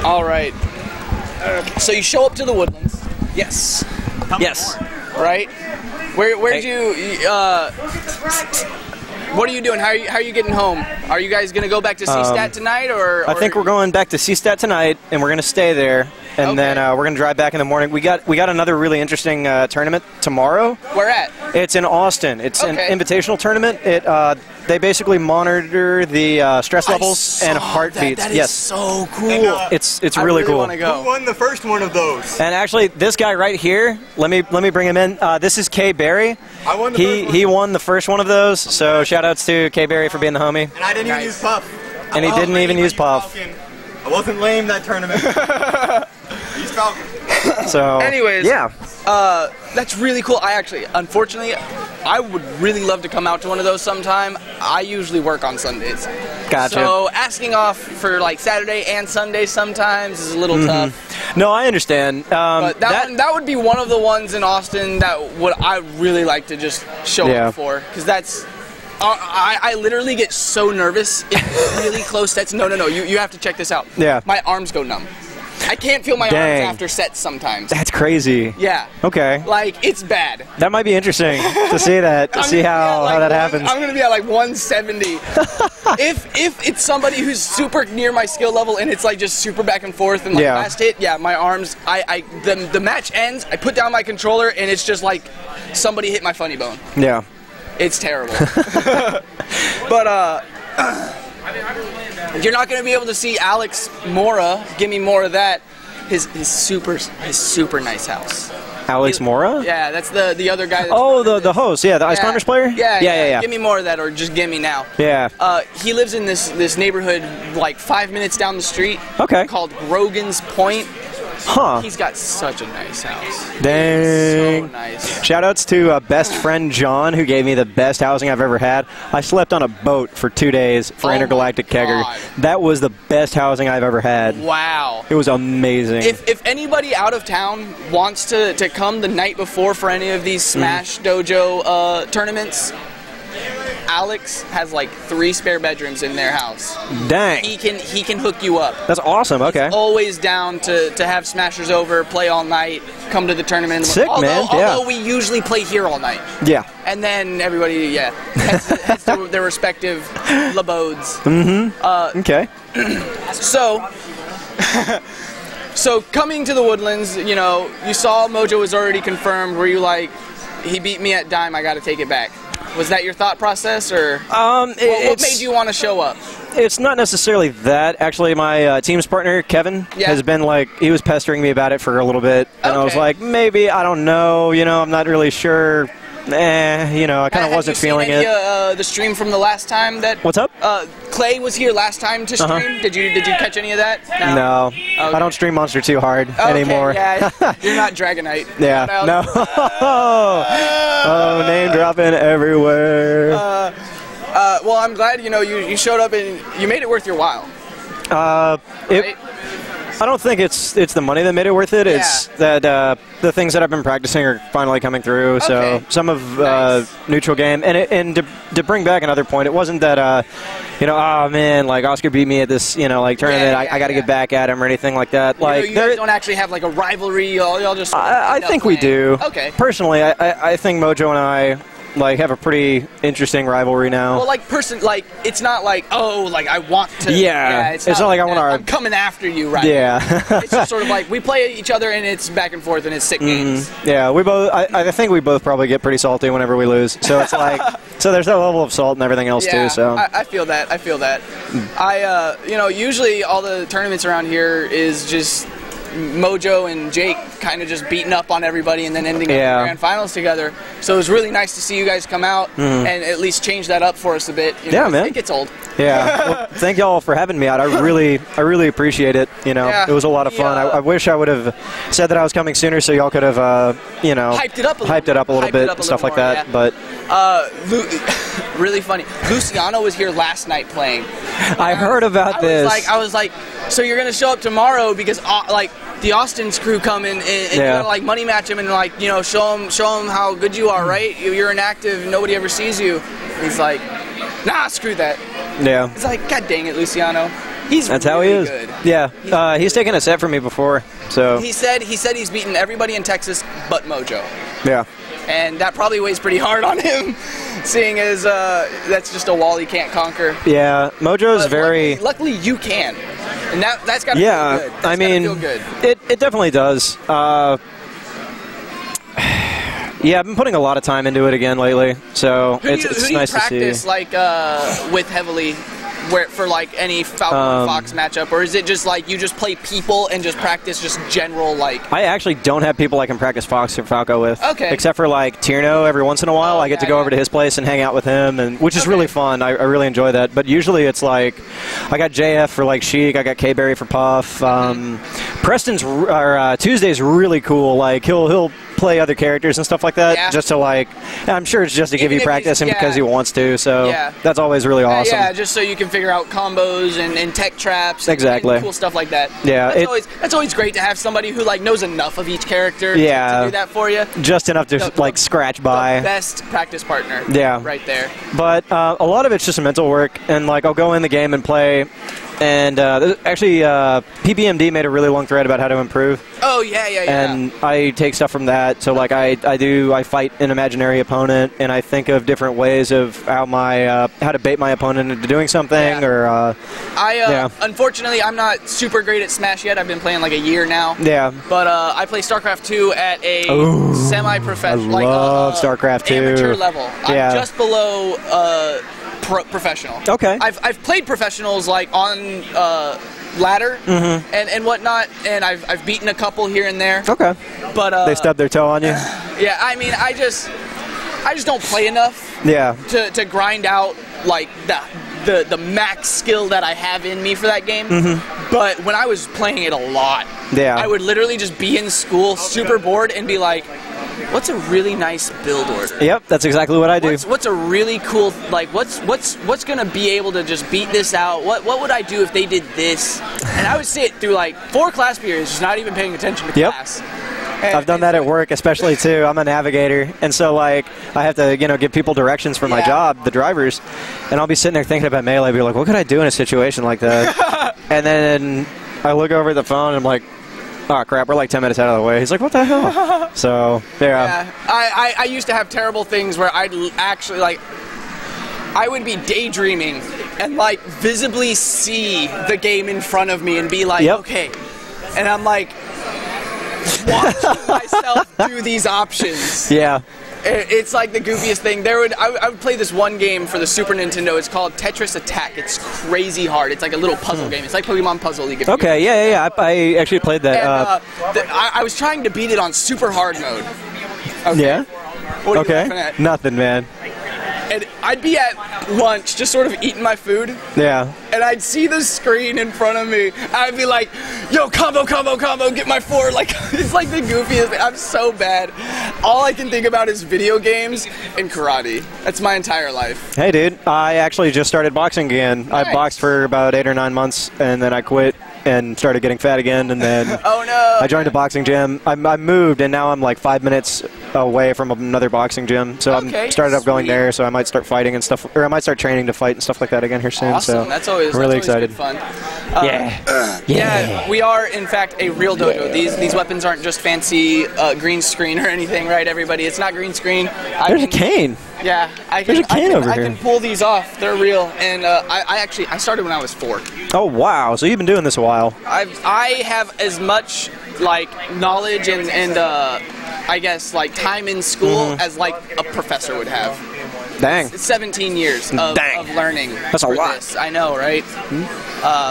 All right. So you show up to the Woodlands. Yes. Yes. Right. Where'd you? What are you doing? How are you getting home? Are you guys gonna go back to C-Stat tonight, or? I think we're going back to C-Stat tonight, and we're gonna stay there, and then we're gonna drive back in the morning. We got another really interesting tournament tomorrow. Where at? It's in Austin. It's an invitational tournament. They basically monitor the stress levels and heartbeats. That is so cool. And, it's really cool. Who won the first one of those? And actually, this guy right here, let me bring him in. This is Kay Barry. I won the first one. He won the first one of those. So shout outs to Kay Barry for being the homie. And I didn't even use Puff. And he didn't even use Puff. I wasn't lame that tournament. He's Falcon. So, anyways, yeah. That's really cool. Unfortunately, I would really love to come out to one of those sometime. I usually work on Sundays. Gotcha. So asking off for like Saturday and Sunday sometimes is a little tough. No, I understand. But that would be one of the ones in Austin that I'd really like to just show up for, because that's. I literally get so nervous in really close sets. No, you have to check this out. Yeah. My arms go numb. I can't feel my arms after sets sometimes. That's crazy. Yeah. Okay. Like, it's bad. That might be interesting to see that, to see how that happens. I'm going to be at like 170. if it's somebody who's super near my skill level and it's like just super back and forth and like last hit, my arms, the match ends, I put down my controller and it's just like somebody hit my funny bone. Yeah. It's terrible. But, you're not going to be able to see Alex Mora. Give me more of that. His super nice house. Alex Mora? Yeah, that's the other guy. That's the host. Yeah, the Ice Climbers player. Yeah. Give me more of that, or just give me now. Yeah. He lives in this neighborhood like 5 minutes down the street. Okay. Called Grogan's Point. Huh. He's got such a nice house. Dang. So nice. Shoutouts to best friend John, who gave me the best housing I've ever had. I slept on a boat for 2 days for Intergalactic Kegger. That was the best housing I've ever had. Wow. It was amazing. If anybody out of town wants to come the night before for any of these Smash Dojo tournaments, Alex has like 3 spare bedrooms in their house. Dang. He can hook you up. That's awesome. Okay. He's always down to have Smashers over, play all night, come to the tournament. Sick, man. Yeah. Although we usually play here all night. Yeah. And then everybody, heads to their respective labodes. Okay. So coming to the Woodlands, you saw Mojo was already confirmed. Were you like, he beat me at dime, I got to take it back? Was that your thought process, or what made you want to show up? It's not necessarily that. Actually, my team's partner, Kevin, has been like, he was pestering me about it for a little bit. And I was like, maybe, I don't know, I'm not really sure. I kind of wasn't feeling it. The stream from the last time that... What's up? Clay was here last time to stream. Did you catch any of that? No. Okay. I don't stream Monster too hard anymore. Yeah, you're not Dragonite. Yeah. No. Oh, name dropping everywhere. Well, I'm glad you showed up and you made it worth your while. Right? I don't think it's the money that made it worth it. Yeah. It's that the things that I've been practicing are finally coming through. Okay. So some of neutral game, and to bring back another point, it wasn't that oh man, like Oscar beat me at this tournament. I got to get back at him or anything like that. Like you guys don't actually have like a rivalry. Y'all just. I think we do. Okay. Personally, I think Mojo and I have a pretty interesting rivalry now. Well, it's not like, I want to. Yeah, it's not like I want to. I'm coming after you, right? Yeah. It's just sort of like we play each other and it's back and forth and it's sick games. Yeah, we both. I think we both probably get pretty salty whenever we lose. So it's like, so there's that level of salt and everything else too. So I feel that. Usually all the tournaments around here is just Mojo and Jake kind of just beating up on everybody and then ending up in the grand finals together. So it was really nice to see you guys come out and at least change that up for us a bit. Man. It gets old. Yeah. Well, thank y'all for having me out. I really appreciate it. It was a lot of fun. I wish I would have said that I was coming sooner so y'all could have, hyped it up a little bit and stuff like that. Yeah. But really funny. Luciano was here last night playing. I heard about this. I was like, so you're gonna show up tomorrow because the Austin's crew come in and you gotta money match him and show him how good you are, right? You're inactive, nobody ever sees you. He's like, nah, screw that. Yeah. It's like, God dang it, Luciano. That's really how he is. Good. Yeah, he's taken a set from me before. So he said he's beaten everybody in Texas but Mojo. Yeah. And that probably weighs pretty hard on him, seeing as that's just a wall he can't conquer. Yeah, Mojo's very. Luckily, you can, and that's got to feel good. I mean, feel good. It definitely does. Yeah, I've been putting a lot of time into it again lately, so it's nice to see. Who do you practice like with heavily? Where for like any Falco Fox matchup, or is it just like you just play people and just practice just general like? I actually don't have people I can practice Fox or Falco with. Okay. Except for like Tierno every once in a while. I get to go over to his place and hang out with him, and which is really fun. I really enjoy that. But usually it's like I got JF for like Sheik, I got K-Berry for Puff. Preston's Tuesday's really cool. Like he'll play other characters and stuff like that, just to like. I'm sure it's just to give you practice and because he wants to. So that's always really awesome. Yeah, just so you can figure out combos and tech traps. Exactly. And cool stuff like that. Yeah, that's always great to have somebody who like knows enough of each character to do that for you. Just enough to like scratch by. The best practice partner. Yeah. Right there. But a lot of it's just mental work, and like I'll go in the game and play. And actually, PBMD made a really long thread about how to improve. Oh yeah. And I take stuff from that. So like I fight an imaginary opponent, and I think of different ways of how to bait my opponent into doing something. Or unfortunately, I'm not super great at Smash yet. I've been playing like a year now. Yeah. But I play StarCraft 2 at a semi-professional, I love StarCraft 2 amateur level. Yeah. I'm just below professional. Okay. I've played professionals like on ladder and whatnot, and I've beaten a couple here and there. Okay. But they stubbed their toe on you. Yeah, I mean, I just don't play enough. Yeah. To grind out like the max skill that I have in me for that game. But when I was playing it a lot, I would literally just be in school super bored and be like, what's a really nice build order? Yep, that's exactly what I do. What's a really cool, like, what's gonna be able to just beat this out? What would I do if they did this? And I would sit through like 4 class periods just not even paying attention to class. And I've done that at work, especially too. I'm a navigator, and so like I have to, give people directions for my job, the drivers, and I'll be sitting there thinking about Melee, be like, what could I do in a situation like that? And then I look over at the phone and I'm like, oh crap, we're like 10 minutes out of the way. He's like, what the hell? So yeah. I used to have terrible things where I'd actually like I would be daydreaming and like visibly see the game in front of me and be like, okay, and I'm like watching myself do these options. Yeah. It's like the goofiest thing. I would play this one game for the Super Nintendo. It's called Tetris Attack. It's crazy hard. It's like a little puzzle game. It's like Pokemon Puzzle League. Okay, yeah. I actually played that. And, I was trying to beat it on super hard mode. Okay. Yeah? What are you laughing at? Nothing, man. And I'd be at lunch, just sort of eating my food. Yeah. And I'd see the screen in front of me. I'd be like, yo, combo, get my 4. Like, it's like the goofiest thing. I'm so bad. All I can think about is video games and karate. That's my entire life. Hey, dude. I actually just started boxing again. Nice. I boxed for about 8 or 9 months, and then I quit and started getting fat again, and then oh no! I joined a boxing gym. I moved, and now I'm like 5 minutes away from another boxing gym. So I started up going there. So I might start fighting and stuff, or I might start training to fight and stuff like that again here soon. Awesome! So that's always really excited. Good fun. Yeah, we are in fact a real dojo. These weapons aren't just fancy green screen or anything, right? Everybody, it's not green screen. There's a cane. Yeah, there's a cane over here. I can pull these off. They're real, and I started when I was 4. Oh wow! So you've been doing this a while. I have as much like knowledge and I guess like time in school as like a professor would have. Dang. It's 17 years of learning. That's a lot. This. I know, right?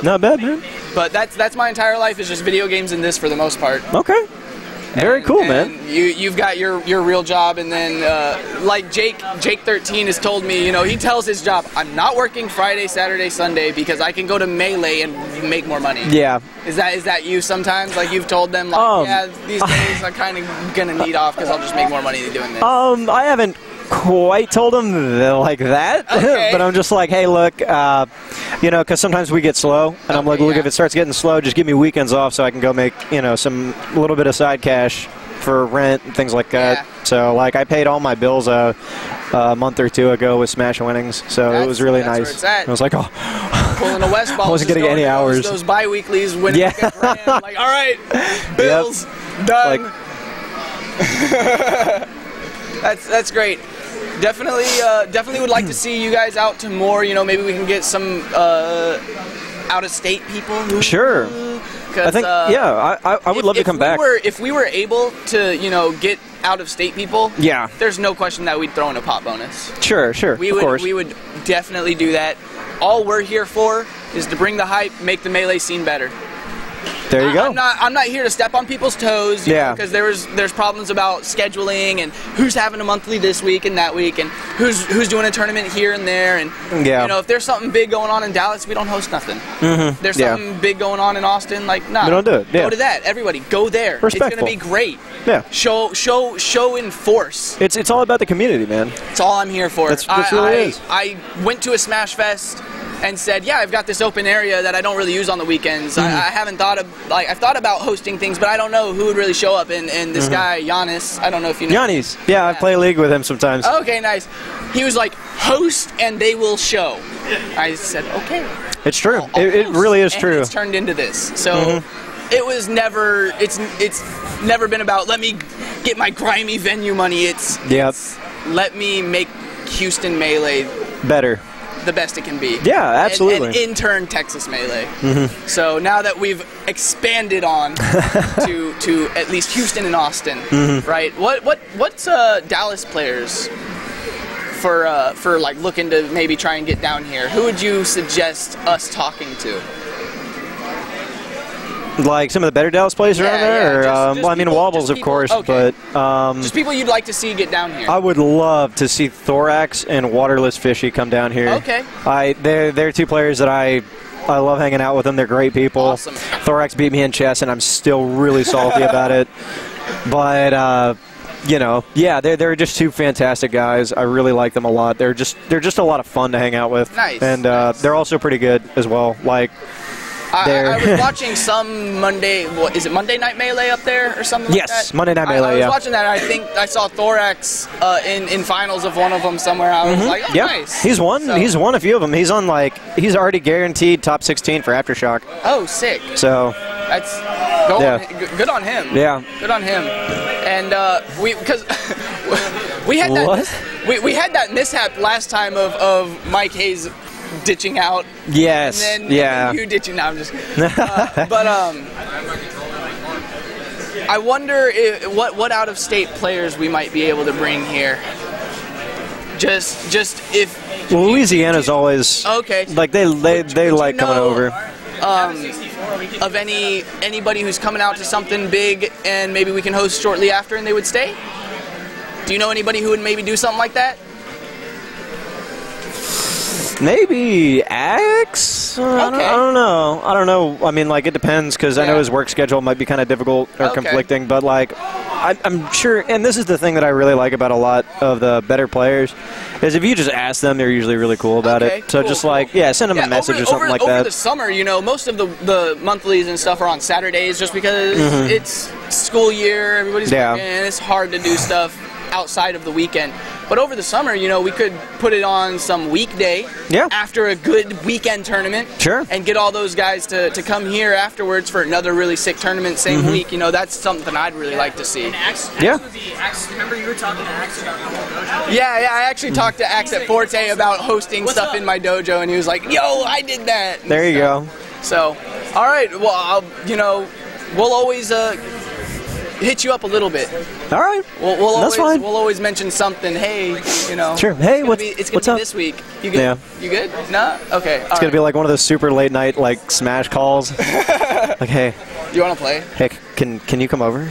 Not bad, man. But that's my entire life is just video games and this for the most part. Okay. Very cool, man. You've got your real job, and then like Jake 13 has told me, he tells his job, I'm not working Friday, Saturday, Sunday because I can go to Melee and make more money. Yeah. Is that you sometimes? Like you've told them, like, yeah, these days I'm kind of gonna need off because I'll just make more money doing this. I haven't quite told them like that, but I'm just like, hey, look, because sometimes we get slow, and I'm like, look, if it starts getting slow, just give me weekends off so I can go make, a little bit of side cash, for rent and things like that. Yeah. So, like, I paid all my bills a month or two ago with Smash Winnings, so it was really nice. Where it's at. I was like, oh. Pulling a West ball. I wasn't getting any hours. Those bi-weeklies winning like a grand. Like, all right, bills, done. Like, that's great. Definitely would like to see you guys out to more. You know, maybe we can get some out-of-state people. Sure. I think, I would love to come back. If we were able to, you know, get out-of-state people, there's no question that we'd throw in a pop bonus. Sure, of course. We would definitely do that. All we're here for is to bring the hype, make the Melee scene better. There you go. I'm not here to step on people's toes, because there's problems about scheduling and who's having a monthly this week and that week and who's doing a tournament here and there, and you know, if there's something big going on in Dallas, we don't host nothing. There's something big going on in Austin, like, nah, we don't do it. Go to that. Everybody go there. Respectful. It's gonna be great. Yeah. Show in force. It's all about the community, man. It's all I'm here for. That's really is. I went to a Smash Fest and said, yeah, I've got this open area that I don't really use on the weekends. I haven't thought of, like, I've thought about hosting things, but I don't know who would really show up. And this guy, Giannis, I don't know if you know. Giannis, I play a league with him sometimes. Okay, nice. He was like, host and they will show. I said, okay. It's true. It really is true. It's turned into this. So it was never, it's never been about, let me get my grimy venue money. It's let me make Houston Melee better. The best it can be. Yeah, absolutely. And in turn, Texas Melee. So now that we've expanded on to at least Houston and Austin, right? What's Dallas players for like looking to maybe try and get down here? Who would you suggest us talking to? Like some of the better Dallas players around there? Just well, I mean, people, Wobbles, of course, but... just people you'd like to see get down here. I would love to see Thorax and Waterless Fishy come down here. Okay. They're two players that I love hanging out with them. They're great people. Awesome. Thorax beat me in chess, and I'm still really salty about it. But... you know, they're just two fantastic guys. I really like them a lot. They're just a lot of fun to hang out with. Nice. And they're also pretty good as well. Like... I was watching some Monday, is it Monday Night Melee up there or something like that? Yes, Monday Night Melee, I was watching that, and I think I saw Thorax in finals of one of them somewhere. I was like, oh, nice. He's won a few of them. He's on, like, he's already guaranteed top 16 for Aftershock. Oh, sick. So. That's, good on him. Yeah. Good on him. And because we had that, we had that mishap last time of Mike Hayes ditching out. Yes. And then you ditching out. I'm just but I wonder what out of state players we might be able to bring here. Just if Louisiana's always like they like coming over. Of anybody who's coming out to something big and maybe we can host shortly after and they would stay? Do you know anybody who would maybe do something like that? Maybe Axe? I don't know. I mean, like, it depends, because I know his work schedule might be kind of difficult or conflicting, but, like, I'm sure, and this is the thing that I really like about a lot of the better players, is if you just ask them, they're usually really cool about it. So just, like, send them a message or something like that. Over the summer, you know, most of the monthlies and stuff are on Saturdays just because it's school year, everybody's working, and it's hard to do stuff outside of the weekend. But over the summer, you know, we could put it on some weekday after a good weekend tournament. Sure. And get all those guys to come here afterwards for another really sick tournament same week. You know, that's something I'd really like to see. And Axe remember you were talking to Axe about the whole dojo? Yeah, I actually talked to Axe at Forte about hosting stuff in my dojo, and he was like, yo, I did that. There you go. So, all right, well, you know, we'll always... hit you up a little bit. All right. That's fine. We'll always mention something. Hey, you know. Sure. Hey, it's gonna be this week. You good? Yeah. You good? No? Okay. It's gonna be like one of those super late night like Smash calls. Like, hey. You wanna play? Hey, can you come over?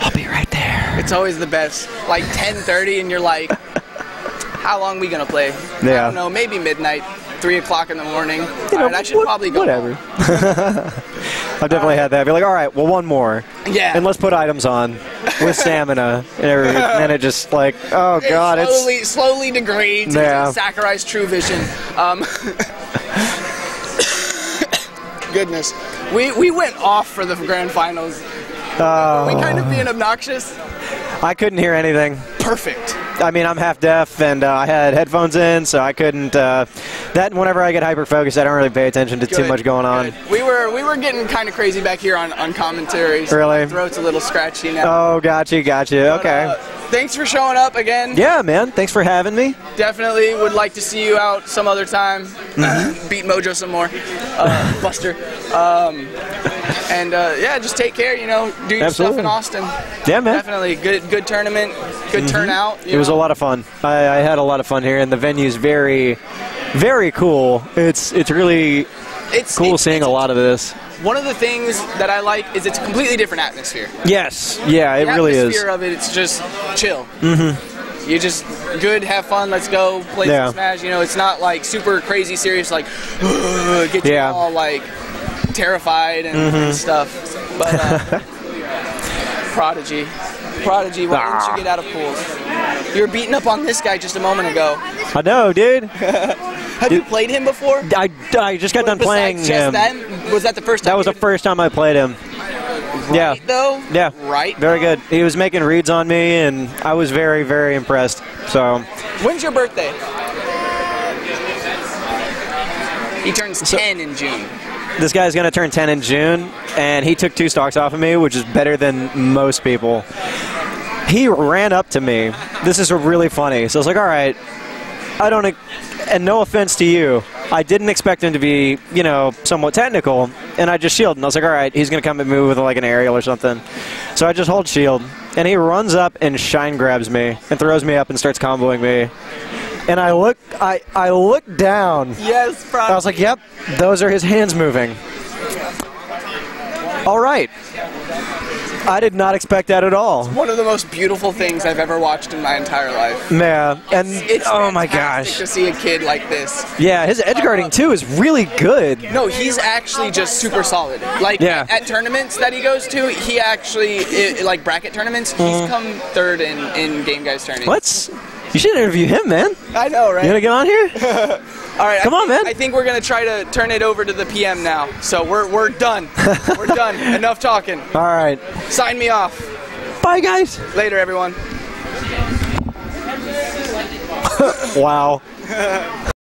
I'll be right there. It's always the best. Like 10:30, and you're like, how long we gonna play? Yeah. I don't know. Maybe midnight. 3 o'clock in the morning. You know, I should probably go. Whatever. I've definitely had that. I'd be like, all right, well, one more. Yeah. And let's put items on with stamina and everything. And then it just like, oh god, it slowly degrades into Sakurai's true vision. Goodness, we went off for the grand finals. we kind of being obnoxious? I couldn't hear anything. Perfect. I mean, I'm half deaf, and I had headphones in, so I couldn't. That whenever I get hyper focused, I don't really pay attention to too much going on. We were getting kind of crazy back here on commentary. So really? My throat's a little scratchy now. Oh, gotcha. But, okay. Thanks for showing up again. Yeah, man. Thanks for having me. Definitely would like to see you out some other time. Beat Mojo some more. Buster. And yeah, just take care. Do your stuff in Austin. Yeah, man. Definitely good tournament. Good turnout. It was a lot of fun. I had a lot of fun here, and the venue's very, very cool. It's really cool seeing a lot of this. One of the things that I like is it's a completely different atmosphere. Yes. Yeah, it really is. The atmosphere of it's just chill. You're just good, have fun, let's go, play some Smash. It's not like super crazy serious, like, get you all like terrified and stuff. But Prodigy, why didn't you get out of pools? You were beating up on this guy just a moment ago. I know, dude. Have you played him before? I just got done playing him. Was that the first time? That was the first time I played him. Right, though? Yeah. Right. Very good. He was making reads on me, and I was very, very impressed. So. When's your birthday? He turns 10 in June. This guy's going to turn 10 in June, and he took 2 stocks off of me, which is better than most people. He ran up to me. This is really funny. So I was like, all right, and no offense to you, I didn't expect him to be, somewhat technical, and I just shielded. And I was like, all right, he's going to come at me with like an aerial or something. So I just hold shield, and he runs up and shine grabs me and throws me up and starts comboing me. And I look down. Yes, probably. I was like, yep, those are his hands moving. All right. I did not expect that at all. It's one of the most beautiful things I've ever watched in my entire life. Yeah, and it's oh my gosh, to see a kid like this. Yeah, his edge guarding too is really good. No, he's actually just super solid. Like at tournaments that he goes to, he actually like bracket tournaments. He's come third in Game Guys tournaments. You should interview him, man. I know, right? You gonna get on here? All right, come on, man. I think we're gonna try to turn it over to the PM now. So we're done. We're done. Enough talking. All right. Sign me off. Bye, guys. Later, everyone. Wow.